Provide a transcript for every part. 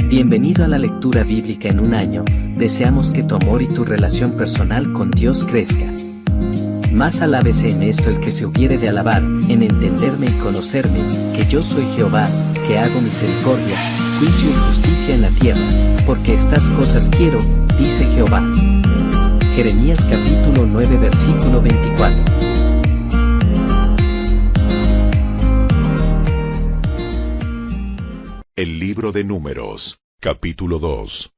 Bienvenido a la lectura bíblica en un año. Deseamos que tu amor y tu relación personal con Dios crezca. Más alábese en esto el que se hubiere de alabar, en entenderme y conocerme, que yo soy Jehová, que hago misericordia, juicio y justicia en la tierra, porque estas cosas quiero, dice Jehová. Jeremías capítulo 9 versículo 24. El libro de Números, capítulo 2.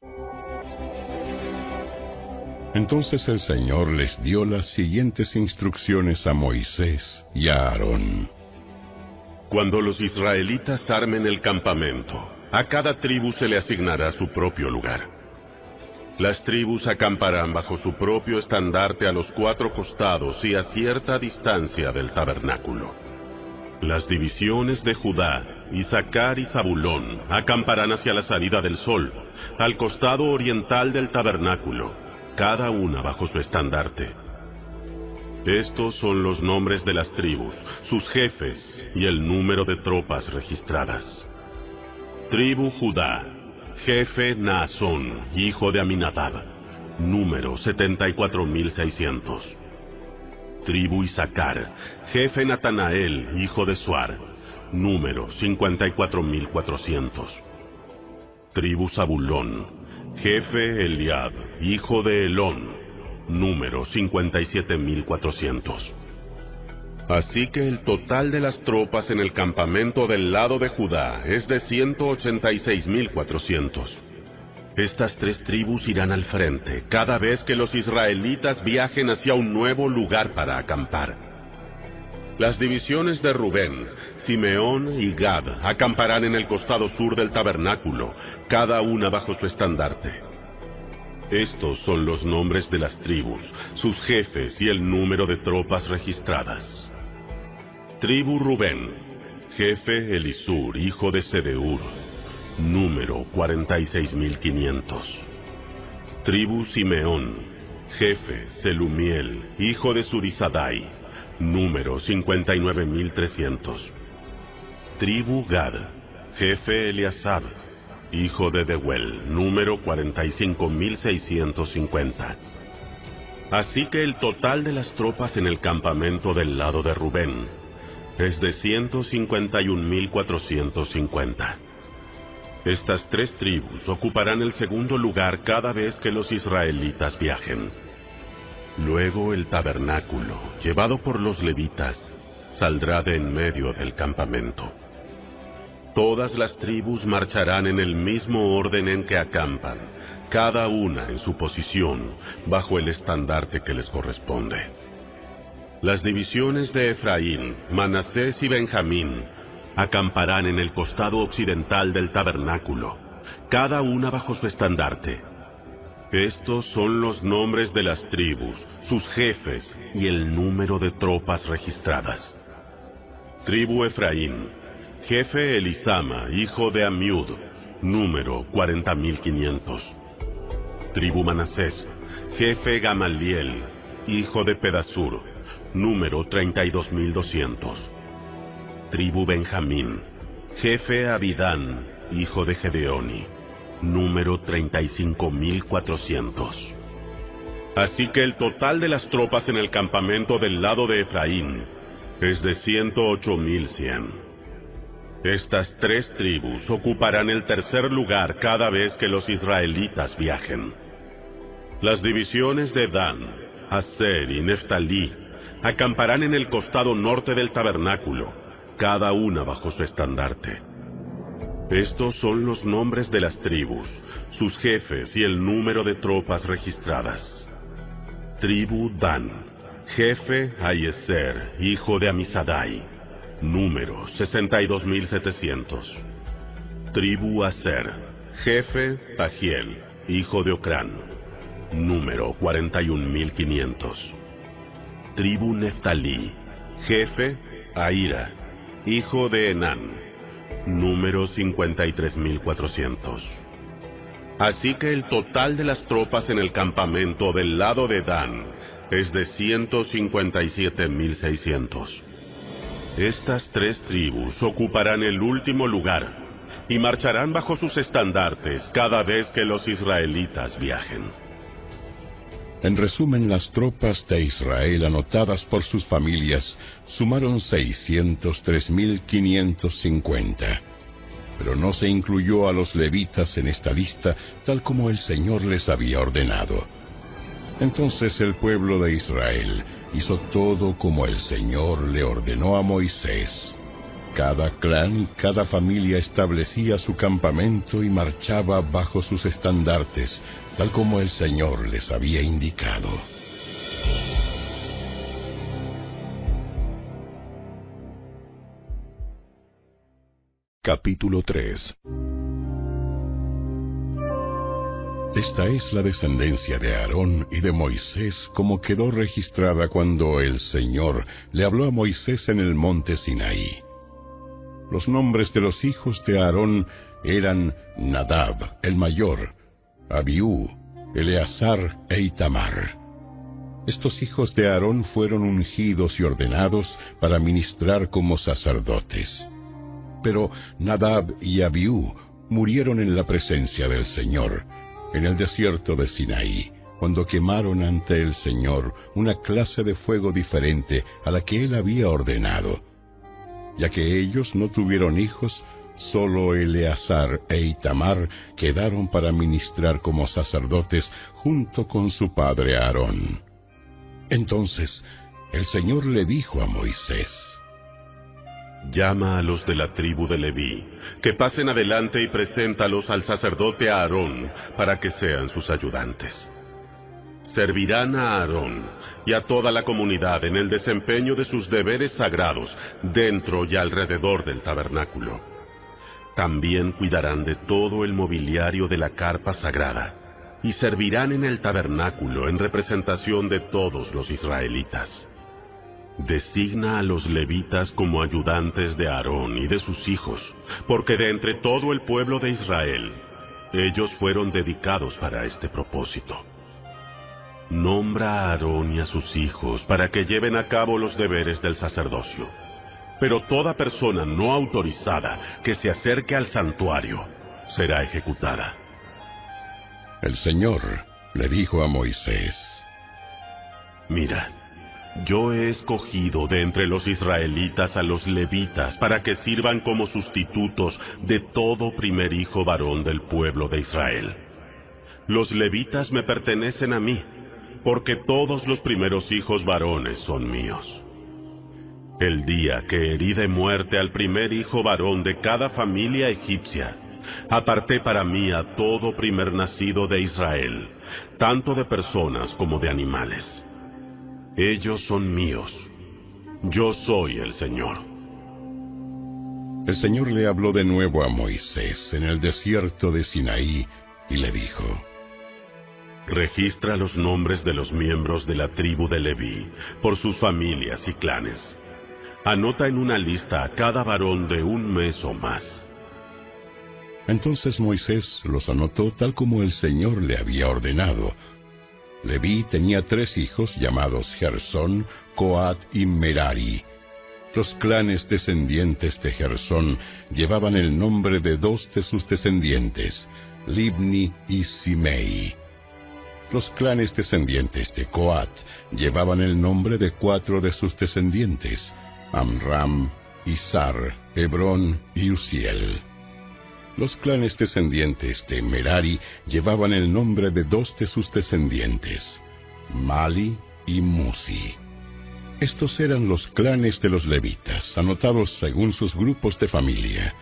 Entonces el Señor les dio las siguientes instrucciones a Moisés y a Aarón. Cuando los israelitas armen el campamento, a cada tribu se le asignará su propio lugar. Las tribus acamparán bajo su propio estandarte a los 4 costados y a cierta distancia del tabernáculo. Las divisiones de Judá, Isaacar y Zabulón acamparán hacia la salida del sol, al costado oriental del tabernáculo, cada una bajo su estandarte. Estos son los nombres de las tribus, sus jefes y el número de tropas registradas. Tribu Judá, jefe Naasón, hijo de Aminadab, número 74,600. Tribu Isaacar, jefe Natanael, hijo de Suar, número 54,400. Tribu Zabulón, jefe Eliab, hijo de Elón, número 57,400. Así que el total de las tropas en el campamento del lado de Judá es de 186,400. Estas 3 tribus irán al frente cada vez que los israelitas viajen hacia un nuevo lugar para acampar. Las divisiones de Rubén, Simeón y Gad acamparán en el costado sur del tabernáculo, cada una bajo su estandarte. Estos son los nombres de las tribus, sus jefes y el número de tropas registradas. Tribu Rubén, jefe Elisur, hijo de Sedeur, número 46,500. Tribu Simeón, jefe Selumiel, hijo de Surisadai, número 59,300. Tribu Gad, jefe Eliasab, hijo de Deuel, número 45,650. Así que el total de las tropas en el campamento del lado de Rubén es de 151,450. Estas 3 tribus ocuparán el segundo lugar cada vez que los israelitas viajen. Luego el tabernáculo, llevado por los levitas, saldrá de en medio del campamento. Todas las tribus marcharán en el mismo orden en que acampan, cada una en su posición, bajo el estandarte que les corresponde. Las divisiones de Efraín, Manasés y Benjamín acamparán en el costado occidental del tabernáculo, cada una bajo su estandarte. Estos son los nombres de las tribus, sus jefes y el número de tropas registradas. Tribu Efraín, jefe Elisama, hijo de Amiud, número 40,500. Tribu Manasés, jefe Gamaliel, hijo de Pedasur, número 32,200. Tribu Benjamín, jefe Abidán, hijo de Gedeoni, número 35,400. Así que el total de las tropas en el campamento del lado de Efraín es de 108,100. Estas 3 tribus ocuparán el tercer lugar cada vez que los israelitas viajen. Las divisiones de Dan, Aser y Neftalí acamparán en el costado norte del tabernáculo, cada una bajo su estandarte. Estos son los nombres de las tribus, sus jefes y el número de tropas registradas. Tribu Dan, jefe Aiezer, hijo de Amisadai, número 62,700. Tribu Aser, jefe Pagiel, hijo de Ocrán, número 41,500. Tribu Neftalí, jefe Ahira, hijo de Enán, número 53,400. Así que el total de las tropas en el campamento del lado de Dan es de 157,600. Estas 3 tribus ocuparán el último lugar, y marcharán bajo sus estandartes cada vez que los israelitas viajen. En resumen, las tropas de Israel anotadas por sus familias sumaron 603.550. Pero no se incluyó a los levitas en esta lista tal como el Señor les había ordenado. Entonces el pueblo de Israel hizo todo como el Señor le ordenó a Moisés. Cada clan y cada familia establecía su campamento y marchaba bajo sus estandartes, tal como el Señor les había indicado. Capítulo 3. Esta es la descendencia de Aarón y de Moisés, como quedó registrada cuando el Señor le habló a Moisés en el monte Sinaí. Los nombres de los hijos de Aarón eran Nadab, el mayor, Abiú, Eleazar e Itamar. Estos hijos de Aarón fueron ungidos y ordenados para ministrar como sacerdotes. Pero Nadab y Abiú murieron en la presencia del Señor, en el desierto de Sinaí, cuando quemaron ante el Señor una clase de fuego diferente a la que Él había ordenado. Ya que ellos no tuvieron hijos, solo Eleazar e Itamar quedaron para ministrar como sacerdotes junto con su padre Aarón. Entonces el Señor le dijo a Moisés: Llama a los de la tribu de Leví, que pasen adelante y preséntalos al sacerdote Aarón para que sean sus ayudantes. Servirán a Aarón y a toda la comunidad en el desempeño de sus deberes sagrados dentro y alrededor del tabernáculo. También cuidarán de todo el mobiliario de la carpa sagrada y servirán en el tabernáculo en representación de todos los israelitas. Designa a los levitas como ayudantes de Aarón y de sus hijos, porque de entre todo el pueblo de Israel, ellos fueron dedicados para este propósito. Nombra a Aarón y a sus hijos para que lleven a cabo los deberes del sacerdocio. Pero toda persona no autorizada que se acerque al santuario será ejecutada. El Señor le dijo a Moisés: Mira, yo he escogido de entre los israelitas a los levitas para que sirvan como sustitutos de todo primer hijo varón del pueblo de Israel. Los levitas me pertenecen a mí, porque todos los primeros hijos varones son míos. El día que herí de muerte al primer hijo varón de cada familia egipcia, aparté para mí a todo primer nacido de Israel, tanto de personas como de animales. Ellos son míos. Yo soy el Señor. El Señor le habló de nuevo a Moisés en el desierto de Sinaí y le dijo: Registra los nombres de los miembros de la tribu de Leví, por sus familias y clanes. Anota en una lista a cada varón de un mes o más. Entonces Moisés los anotó tal como el Señor le había ordenado. Leví tenía 3 hijos llamados Gersón, Coat y Merari. Los clanes descendientes de Gersón llevaban el nombre de 2 de sus descendientes, Libni y Simei. Los clanes descendientes de Coat llevaban el nombre de 4 de sus descendientes, Amram, Izar, Hebrón y Uziel. Los clanes descendientes de Merari llevaban el nombre de 2 de sus descendientes, Mali y Musi. Estos eran los clanes de los levitas, anotados según sus grupos de familia.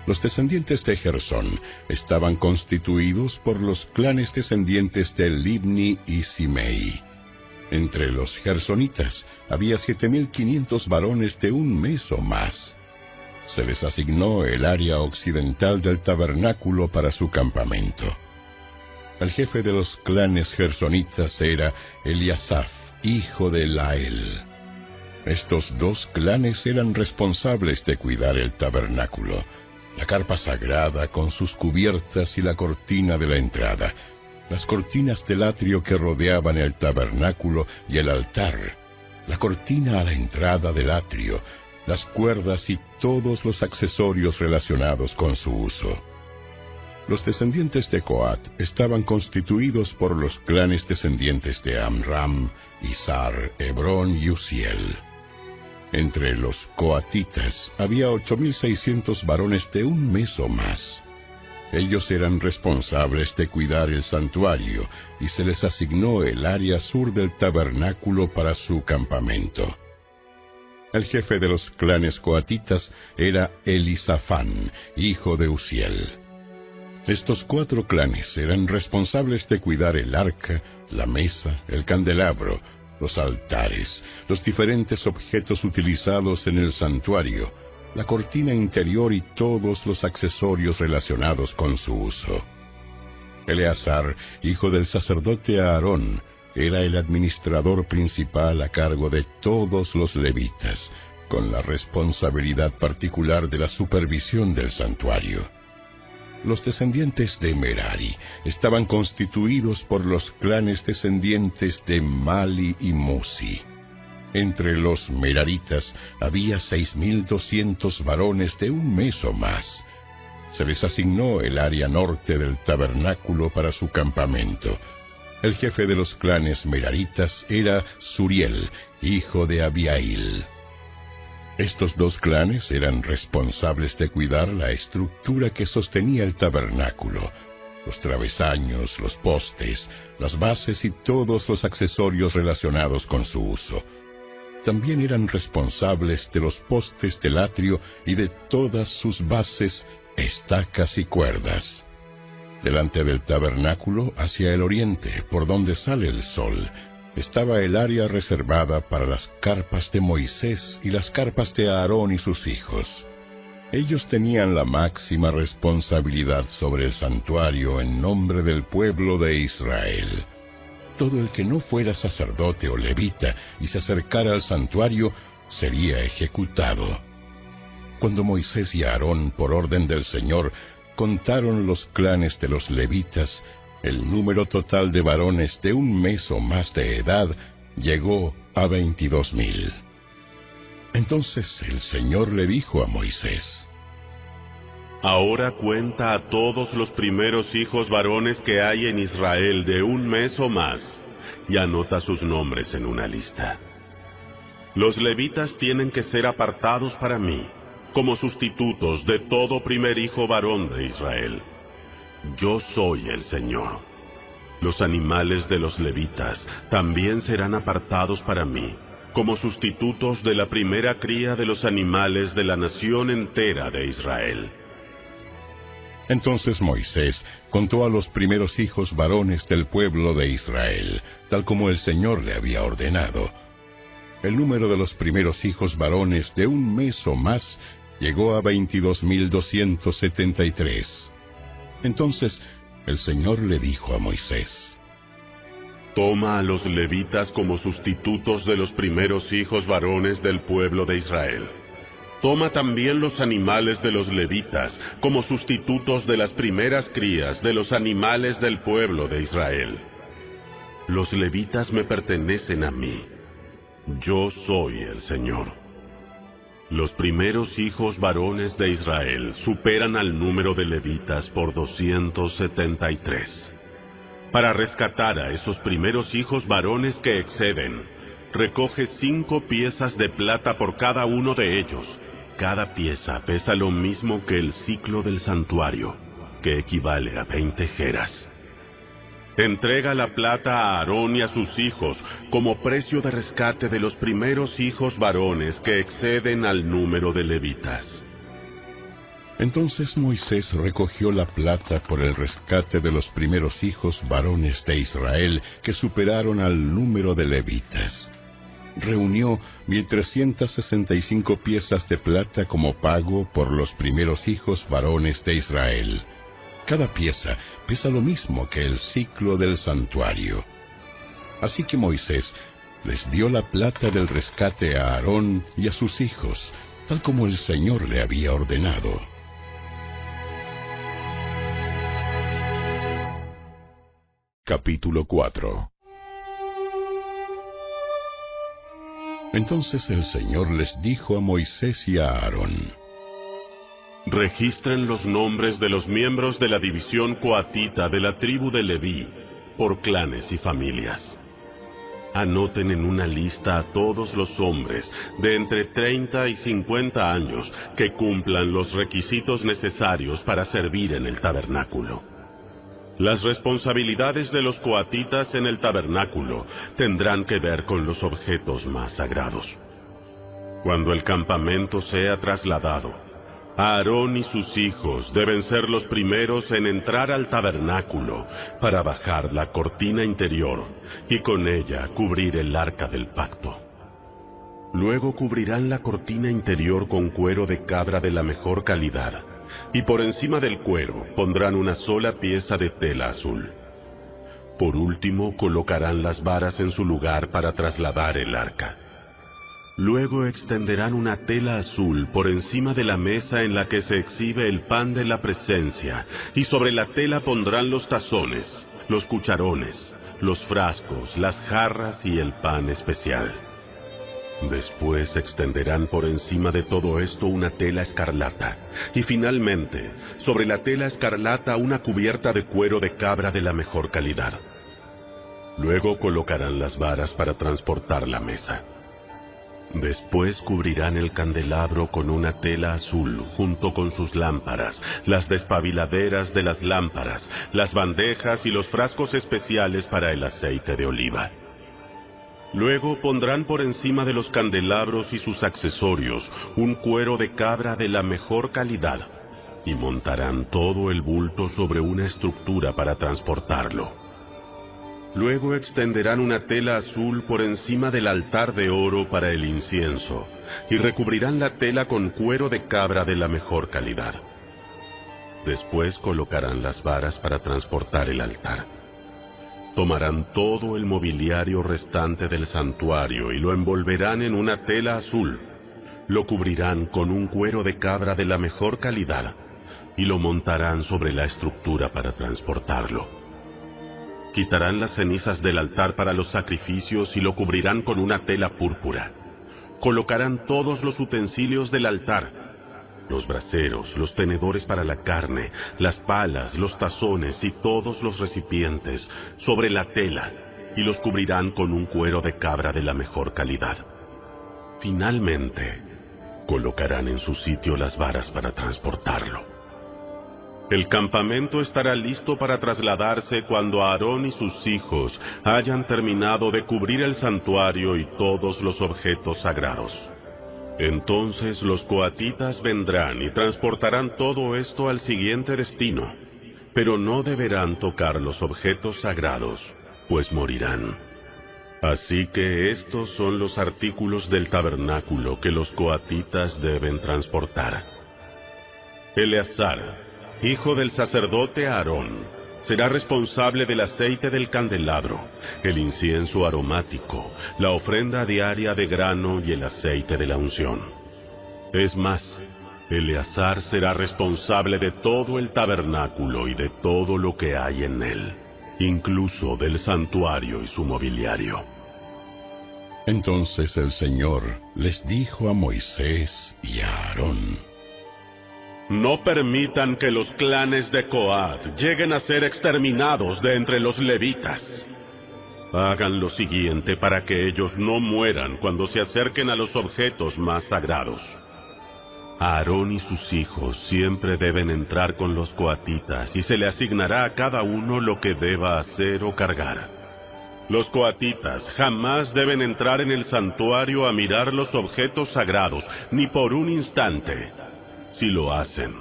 Los descendientes de Gersón estaban constituidos por los clanes descendientes de Libni y Simei. Entre los gersonitas había 7.500 varones de un mes o más. Se les asignó el área occidental del tabernáculo para su campamento. El jefe de los clanes gersonitas era Eliasaf, hijo de Lael. Estos 2 clanes eran responsables de cuidar el tabernáculo, la carpa sagrada con sus cubiertas y la cortina de la entrada, las cortinas del atrio que rodeaban el tabernáculo y el altar, la cortina a la entrada del atrio, las cuerdas y todos los accesorios relacionados con su uso. Los descendientes de Coat estaban constituidos por los clanes descendientes de Amram, Izhar, Hebrón y Uziel. Entre los coatitas había 8.600 varones de un mes o más. Ellos eran responsables de cuidar el santuario y se les asignó el área sur del tabernáculo para su campamento. El jefe de los clanes coatitas era Elisafán, hijo de Uziel. Estos 4 clanes eran responsables de cuidar el arca, la mesa, el candelabro, los altares, los diferentes objetos utilizados en el santuario, la cortina interior y todos los accesorios relacionados con su uso. Eleazar, hijo del sacerdote Aarón, era el administrador principal a cargo de todos los levitas, con la responsabilidad particular de la supervisión del santuario. Los descendientes de Merari estaban constituidos por los clanes descendientes de Mali y Musi. Entre los meraritas había 6.200 varones de un mes o más. Se les asignó el área norte del tabernáculo para su campamento. El jefe de los clanes meraritas era Suriel, hijo de Abiail. Estos 2 clanes eran responsables de cuidar la estructura que sostenía el tabernáculo, los travesaños, los postes, las bases y todos los accesorios relacionados con su uso. También eran responsables de los postes del atrio y de todas sus bases, estacas y cuerdas. Delante del tabernáculo, hacia el oriente, por donde sale el sol, estaba el área reservada para las carpas de Moisés y las carpas de Aarón y sus hijos. Ellos tenían la máxima responsabilidad sobre el santuario en nombre del pueblo de Israel. Todo el que no fuera sacerdote o levita y se acercara al santuario sería ejecutado. Cuando Moisés y Aarón, por orden del Señor, contaron los clanes de los levitas, el número total de varones de un mes o más de edad llegó a 22.000. Entonces el Señor le dijo a Moisés: Ahora cuenta a todos los primeros hijos varones que hay en Israel de un mes o más, y anota sus nombres en una lista. Los levitas tienen que ser apartados para mí, como sustitutos de todo primer hijo varón de Israel. Yo soy el Señor. Los animales de los levitas también serán apartados para mí, como sustitutos de la primera cría de los animales de la nación entera de Israel. Entonces Moisés contó a los primeros hijos varones del pueblo de Israel, tal como el Señor le había ordenado. El número de los primeros hijos varones de un mes o más llegó a 22.273. Entonces el Señor le dijo a Moisés: Toma a los levitas como sustitutos de los primeros hijos varones del pueblo de Israel. Toma también los animales de los levitas como sustitutos de las primeras crías de los animales del pueblo de Israel. Los levitas me pertenecen a mí. Yo soy el Señor. Los primeros hijos varones de Israel superan al número de levitas por 273. Para rescatar a esos primeros hijos varones que exceden, recoge 5 piezas de plata por cada uno de ellos. Cada pieza pesa lo mismo que el ciclo del santuario, que equivale a 20 geras. Entrega la plata a Aarón y a sus hijos como precio de rescate de los primeros hijos varones que exceden al número de levitas. Entonces Moisés recogió la plata por el rescate de los primeros hijos varones de Israel que superaron al número de levitas. Reunió 1.365 piezas de plata como pago por los primeros hijos varones de Israel. Cada pieza pesa lo mismo que el ciclo del santuario. Así que Moisés les dio la plata del rescate a Aarón y a sus hijos, tal como el Señor le había ordenado. Capítulo 4. Entonces el Señor les dijo a Moisés y a Aarón: Registren los nombres de los miembros de la división coatita de la tribu de Leví, por clanes y familias. Anoten en una lista a todos los hombres de entre 30 y 50 años que cumplan los requisitos necesarios para servir en el tabernáculo. Las responsabilidades de los coatitas en el tabernáculo tendrán que ver con los objetos más sagrados. Cuando el campamento sea trasladado, Aarón y sus hijos deben ser los primeros en entrar al tabernáculo para bajar la cortina interior y con ella cubrir el arca del pacto. Luego cubrirán la cortina interior con cuero de cabra de la mejor calidad, y por encima del cuero pondrán una sola pieza de tela azul. Por último, colocarán las varas en su lugar para trasladar el arca. Luego extenderán una tela azul por encima de la mesa en la que se exhibe el pan de la presencia, y sobre la tela pondrán los tazones, los cucharones, los frascos, las jarras y el pan especial. Después extenderán por encima de todo esto una tela escarlata, y finalmente, sobre la tela escarlata una cubierta de cuero de cabra de la mejor calidad. Luego colocarán las varas para transportar la mesa. Después cubrirán el candelabro con una tela azul, junto con sus lámparas, las despabiladeras de las lámparas, las bandejas y los frascos especiales para el aceite de oliva. Luego pondrán por encima de los candelabros y sus accesorios un cuero de cabra de la mejor calidad, y montarán todo el bulto sobre una estructura para transportarlo. Luego extenderán una tela azul por encima del altar de oro para el incienso, y recubrirán la tela con cuero de cabra de la mejor calidad. Después colocarán las varas para transportar el altar. Tomarán todo el mobiliario restante del santuario y lo envolverán en una tela azul. Lo cubrirán con un cuero de cabra de la mejor calidad, y lo montarán sobre la estructura para transportarlo. Quitarán las cenizas del altar para los sacrificios y lo cubrirán con una tela púrpura. Colocarán todos los utensilios del altar, los braseros, los tenedores para la carne, las palas, los tazones y todos los recipientes, sobre la tela, y los cubrirán con un cuero de cabra de la mejor calidad. Finalmente, colocarán en su sitio las varas para transportarlo. El campamento estará listo para trasladarse cuando Aarón y sus hijos hayan terminado de cubrir el santuario y todos los objetos sagrados. Entonces los coatitas vendrán y transportarán todo esto al siguiente destino, pero no deberán tocar los objetos sagrados, pues morirán. Así que estos son los artículos del tabernáculo que los coatitas deben transportar. Eleazar, hijo del sacerdote Aarón, será responsable del aceite del candelabro, el incienso aromático, la ofrenda diaria de grano y el aceite de la unción. Es más, Eleazar será responsable de todo el tabernáculo y de todo lo que hay en él, incluso del santuario y su mobiliario. Entonces el Señor les dijo a Moisés y a Aarón: No permitan que los clanes de Coat lleguen a ser exterminados de entre los levitas. Hagan lo siguiente para que ellos no mueran cuando se acerquen a los objetos más sagrados. Aarón y sus hijos siempre deben entrar con los coatitas y se le asignará a cada uno lo que deba hacer o cargar. Los coatitas jamás deben entrar en el santuario a mirar los objetos sagrados, ni por un instante. Si lo hacen,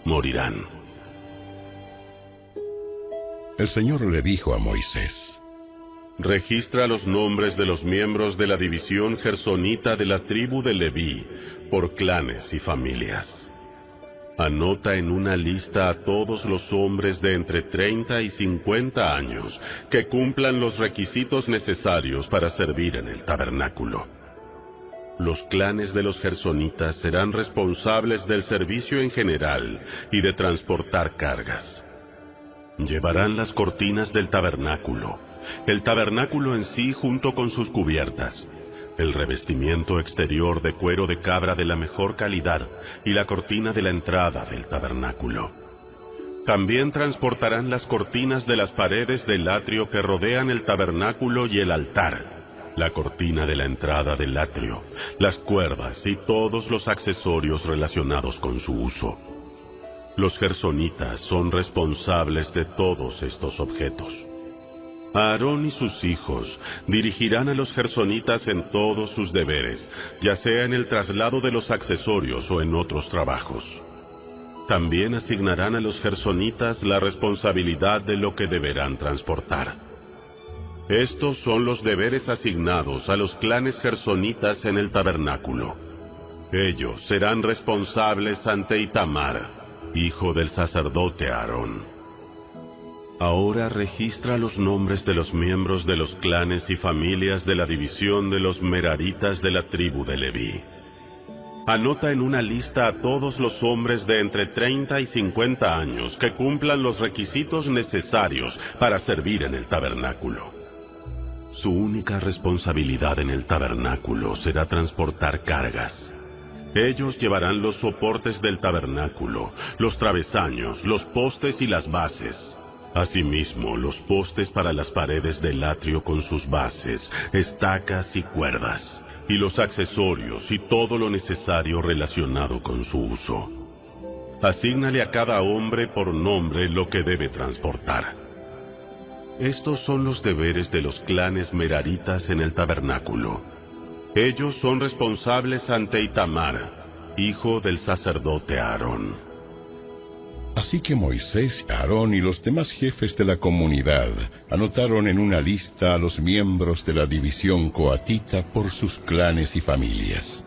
morirán. El Señor le dijo a Moisés: Registra los nombres de los miembros de la división gersonita de la tribu de Leví, por clanes y familias. Anota en una lista a todos los hombres de entre 30 y 50 años que cumplan los requisitos necesarios para servir en el tabernáculo. Los clanes de los gersonitas serán responsables del servicio en general y de transportar cargas. Llevarán las cortinas del tabernáculo, el tabernáculo en sí junto con sus cubiertas, el revestimiento exterior de cuero de cabra de la mejor calidad y la cortina de la entrada del tabernáculo. También transportarán las cortinas de las paredes del atrio que rodean el tabernáculo y el altar, la cortina de la entrada del atrio, las cuerdas y todos los accesorios relacionados con su uso. Los gersonitas son responsables de todos estos objetos. Aarón y sus hijos dirigirán a los gersonitas en todos sus deberes, ya sea en el traslado de los accesorios o en otros trabajos. También asignarán a los gersonitas la responsabilidad de lo que deberán transportar. Estos son los deberes asignados a los clanes gersonitas en el tabernáculo. Ellos serán responsables ante Itamar, hijo del sacerdote Aarón. Ahora registra los nombres de los miembros de los clanes y familias de la división de los meraritas de la tribu de Leví. Anota en una lista a todos los hombres de entre 30 y 50 años que cumplan los requisitos necesarios para servir en el tabernáculo. Su única responsabilidad en el tabernáculo será transportar cargas. Ellos llevarán los soportes del tabernáculo, los travesaños, los postes y las bases. Asimismo, los postes para las paredes del atrio con sus bases, estacas y cuerdas, y los accesorios y todo lo necesario relacionado con su uso. Asígnale a cada hombre por nombre lo que debe transportar. Estos son los deberes de los clanes meraritas en el tabernáculo. Ellos son responsables ante Itamar, hijo del sacerdote Aarón. Así que Moisés, Aarón y los demás jefes de la comunidad anotaron en una lista a los miembros de la división coatita por sus clanes y familias.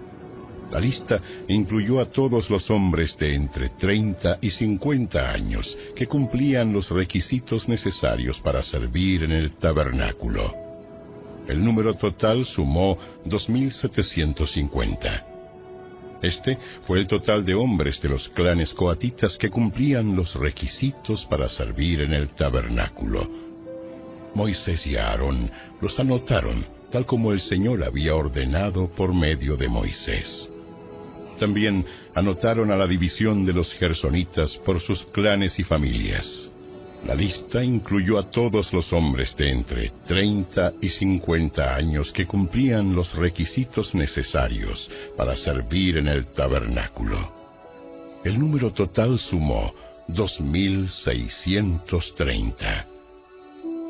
La lista incluyó a todos los hombres de entre 30 y 50 años que cumplían los requisitos necesarios para servir en el tabernáculo. El número total sumó 2.750. Este fue el total de hombres de los clanes coatitas que cumplían los requisitos para servir en el tabernáculo. Moisés y Aarón los anotaron, tal como el Señor había ordenado por medio de Moisés. También anotaron a la división de los gersonitas por sus clanes y familias. La lista incluyó a todos los hombres de entre 30 y 50 años que cumplían los requisitos necesarios para servir en el tabernáculo. El número total sumó 2.630.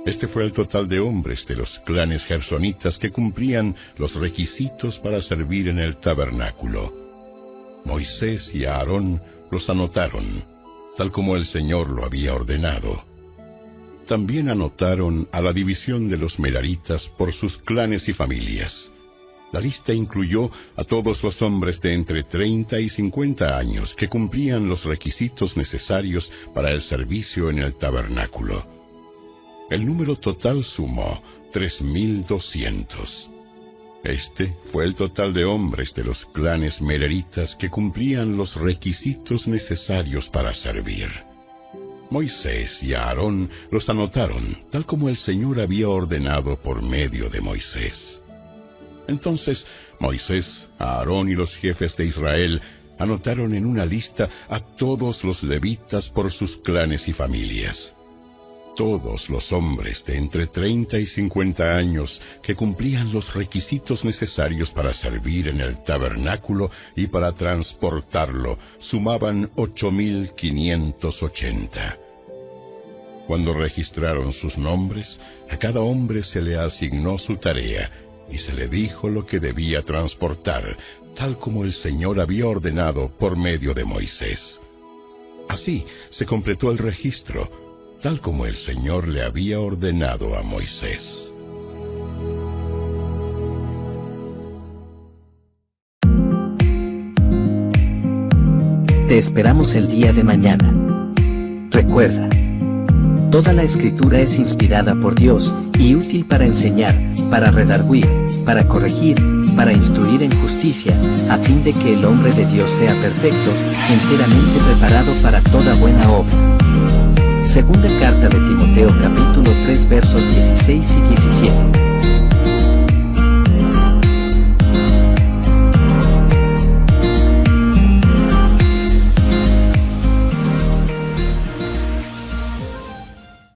Este fue el total de hombres de los clanes gersonitas que cumplían los requisitos para servir en el tabernáculo. Moisés y Aarón los anotaron, tal como el Señor lo había ordenado. También anotaron a la división de los meraritas por sus clanes y familias. La lista incluyó a todos los hombres de entre 30 y 50 años que cumplían los requisitos necesarios para el servicio en el tabernáculo. El número total sumó 3.200. Este fue el total de hombres de los clanes meraritas que cumplían los requisitos necesarios para servir. Moisés y Aarón los anotaron, tal como el Señor había ordenado por medio de Moisés. Entonces Moisés, Aarón y los jefes de Israel anotaron en una lista a todos los levitas por sus clanes y familias. Todos los hombres de entre 30 y 50 años que cumplían los requisitos necesarios para servir en el tabernáculo y para transportarlo sumaban 8.580. Cuando registraron sus nombres, a cada hombre se le asignó su tarea y se le dijo lo que debía transportar, tal como el Señor había ordenado por medio de Moisés. Así se completó el registro, tal como el Señor le había ordenado a Moisés. Te esperamos el día de mañana. Recuerda, toda la Escritura es inspirada por Dios y útil para enseñar, para redarguir, para corregir, para instruir en justicia, a fin de que el hombre de Dios sea perfecto, enteramente preparado para toda buena obra. Segunda carta de Timoteo capítulo 3 versos 16 y 17.